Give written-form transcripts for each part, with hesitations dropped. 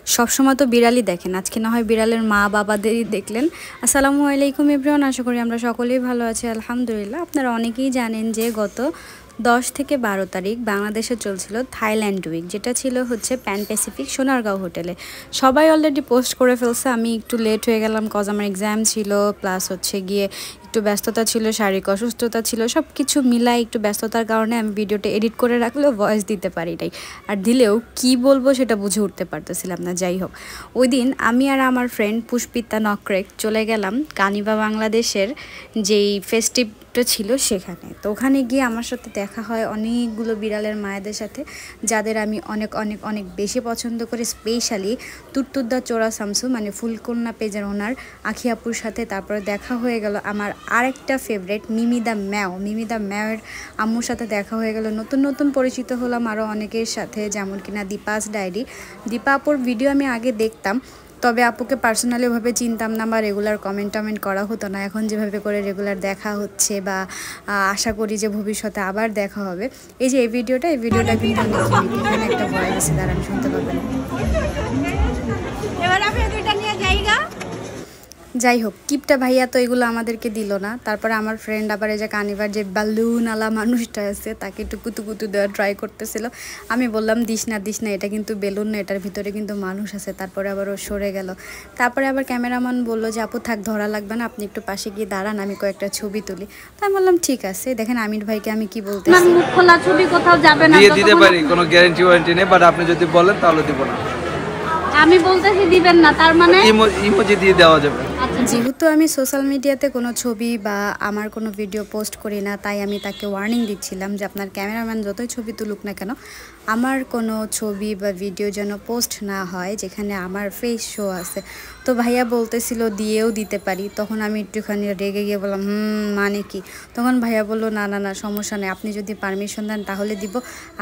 সবসময় তো বিড়ালই দেখেন, আজকে না হয় বিড়ালের মা বাবাদেরই দেখলেন। আসসালামু আলাইকুম এভরিওয়ান, আশা করি আমরা সকলেই ভালো আছি আলহামদুলিল্লাহ। আপনারা অনেকেই জানেন যে গত 10 থেকে 12 তারিখ বাংলাদেশে চলছিল থাইল্যান্ড উইক, যেটা ছিল হচ্ছে প্যান প্যাসিফিক সোনারগাঁও হোটেলে। সবাই অলরেডি পোস্ট করে ফেলছে, আমি একটু লেট হয়ে গেলাম কজ আমার এক্সাম ছিল, প্লাস হচ্ছে গিয়ে একটু ব্যস্ততা ছিল, শারীরিক অসুস্থতা ছিল, সব কিছু মিলাই একটু ব্যস্ততার কারণে আমি ভিডিওটা এডিট করে রাখলেও ভয়েস দিতে পারি নাই। আর দিলেও কি বলবো সেটা বুঝে উঠতে পারতেছিলাম না। যাই হোক, ওই দিন আমি আর আমার ফ্রেন্ড পুষ্পিতা নকরেক চলে গেলাম কানিভা বাংলাদেশের যেই ফেস্টিভটা ছিল সেখানে। তো ওখানে গিয়ে আমার সাথে দেখা হয় অনেকগুলো বিড়ালের মায়েদের সাথে, যাদের আমি অনেক অনেক অনেক বেশি পছন্দ করি। স্পেশালি তুরতুদ্দা চোরা শামসু মানে ফুলকন্যা পেজের ওনার আখি আপুর সাথে। তারপরে দেখা হয়ে গেল আমার আরেকটা ফেভারেট মিমি দ্য ম্যাওয়ের আম্মুর সাথে দেখা হয়ে গেল। নতুন নতুন পরিচিত হলাম আরও অনেকের সাথে, যেমন কিনা দীপাস ডায়েরি। দীপা আপুর ভিডিও আমি আগে দেখতাম, তবে আপুকে পার্সোনালি ওভাবে চিনতাম না বা রেগুলার কমেন্ট করা হতো না। এখন যেভাবে করে রেগুলার দেখা হচ্ছে বা আশা করি যে ভবিষ্যতে আবার দেখা হবে। এই যে এই ভিডিওটা কিন্তু আমি এখানে একটা ভয়েস আছে, দাঁড়ান শুনতে পাবেন। যাই হোক, কিপটা ভাইয়া তো এগুলো আমাদেরকে দিল না। তারপরে আমার ফ্রেন্ড আবার এই যে কানিভার যে বালুনওয়ালা মানুষটা আছে তাকে একটু কুতু দেওয়া ট্রাই করতেছিল। আমি বললাম দিস না, এটা কিন্তু বেলুন না, এটার ভিতরে কিন্তু মানুষ আছে। তারপরে আবার ও সরে গেল। তারপরে আবার ক্যামেরাম্যান বললো যে আপু থাক, ধরা লাগবে না, আপনি একটু পাশে গিয়ে দাঁড়ান, আমি কয়েকটা ছবি তুলি। তাই বললাম ঠিক আছে। দেখেন আমির ভাইকে আমি কি বলতেছি, মুখ খোলা ছবি কোথাও যাবে না, দিয়ে দিতে পারি, কোনো গ্যারান্টি ওয়ারেন্টি নেই, বাট আপনি যদি বলেন তাহলে দিব না। আমি বলতেছি দিবেন না, তার মানে ইমোজি দিয়ে দেওয়া যাবে। যেহেতু আমি সোশ্যাল মিডিয়াতে কোনো ছবি বা আমার কোনো ভিডিও পোস্ট করি না, তাই আমি তাকে ওয়ার্নিং দিচ্ছিলাম যে আপনার ক্যামেরাম্যান যতই ছবি তুলুক না কেন, আমার কোনো ছবি বা ভিডিও যেন পোস্ট না হয় যেখানে আমার ফেস শো আছে। তো ভাইয়া বলতেছিল দিয়েও দিতে পারি। তখন আমি একটুখানি রেগে গিয়ে বললাম মানে কি? তখন ভাইয়া বললো না সমস্যা নেই, আপনি যদি পারমিশন দেন তাহলে দিব,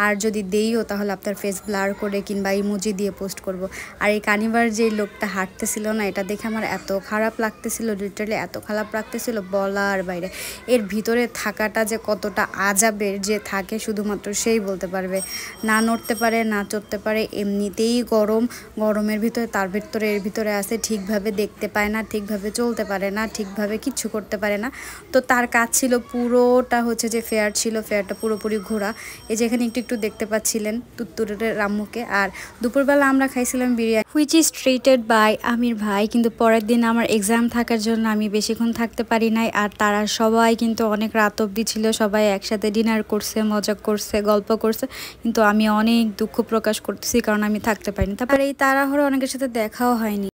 আর যদি দেইও তাহলে আপনার ফেস ব্লার করে কিংবা ইমোজি দিয়ে পোস্ট করব। আর এই কানিভার যে লোকটা হাঁটতেছিল না, এটা দেখে আমার এত খারাপ লাগতেছিল, লিটারালি এত খারাপ লাগতেছিল বলার বাইরে। এর ভিতরে থাকাটা যে কতটা আজাবের যে থাকে শুধুমাত্র সেই বলতে পারবে। না নড়তে পারে, না চড়তে পারে, এমনিতেই গরমের ভিতরে, তার ভিতরে এর ভিতরে আছে, ঠিকভাবে দেখতে পায় না, ঠিকভাবে চলতে পারে না, ঠিকভাবে কিচ্ছু করতে পারে না। তো তার কাজ ছিল পুরোটা হচ্ছে যে ফেয়ার ছিল, ফেয়ারটা পুরোপুরি ঘোরা। এই যে এখানে একটু দেখতে পাচ্ছিলেন তুত্তুরের রাম্মুকে। আর দুপুরবেলা আমরা খাইছিলাম biryani, which is treated by Amir ভাই। কিন্তু পরের দিন আমার এক্সাম থাকার জন্য আমি বেশিক্ষণ থাকতে পারি নাই। আর তারা সবাই কিন্তু অনেক রাত অবধি ছিল, সবাই একসাথে ডিনার করছে, মজা করছে, গল্প করছে, কিন্তু আমি অনেক দুঃখ প্রকাশ করতেছি কারণ আমি থাকতে পারিনি। তারপরে এই তাড়াহুড়ো অনেকের সাথে দেখাও হয়নি।